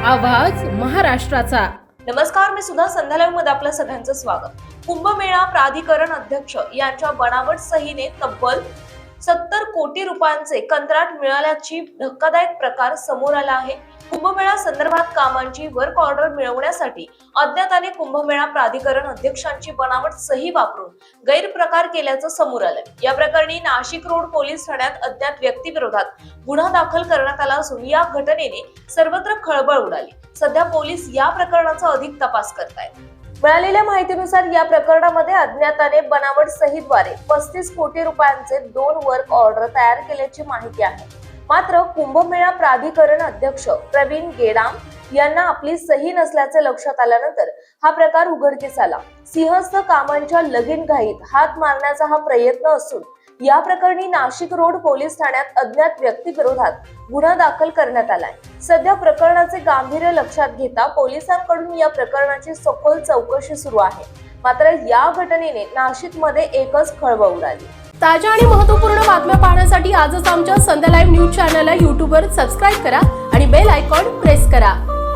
आवाज महाराष्ट्राचा। नमस्कार, मी सुद्धा संध्या लाईव्ह मध्ये आपलं सगळ्यांचं स्वागत। कुंभमेळा प्राधिकरण अध्यक्ष यांच्या बनावट सहीने तब्बल 70 कोटी रुपयांचे कंत्राट मिळाल्याची धक्कादायक प्रकार समोर आला आहे। कुंभमेळा संदर्भात कामांची वर्क ऑर्डर मिळवण्यासाठी अज्ञाताने कुंभमेळा प्राधिकरण अध्यक्षांची बनावट सही वापरून गैरप्रकार केल्याचं समोर आलंय। या प्रकरणी नाशिक रोड पोलीस ठाण्यात अज्ञात व्यक्तीविरोधात गुन्हा दाखल करण्यात आला असून या घटनेने सर्वत्र खळबळ उडाली। सध्या पोलीस या प्रकरणाचा अधिक तपास करतायत। मिळालेल्या माहितीनुसार या प्रकरणामध्ये अज्ञाताने बनावट सहीद्वारे 35 कोटी रुपयांचे 2 वर्क ऑर्डर तयार केल्याची माहिती आहे। मात्र कुंभमेळा प्राधिकरण अध्यक्ष प्रवीण गेडाम यांना आपली सही नसल्याचे लक्षात आल्यानंतर हा प्रकार उघडकीस आला। सिंहस्थ कामांच्या लगीनघाईत हात मारण्याचा हा प्रयत्न असून या प्रकरणी नाशिक रोड पोलीस ठाण्यात अज्ञात व्यक्तीविरोधात गुन्हा दाखल करण्यात आलाय। सध्या प्रकरणाचे गांभीर्य लक्षात घेता पोलिसांकडून या प्रकरणाची सखोल चौकशी सुरू आहे। मात्र या घटनेने नाशिकमध्ये एकच खळबळ उडाली। ताज्या आणि महत्त्वपूर्ण बातम्या पाहण्यासाठी आजच आमच्या संध्या लाईव्ह न्यूज चॅनलला YouTube वर सबस्क्राइब करा आणि बेल आयकॉन प्रेस करा।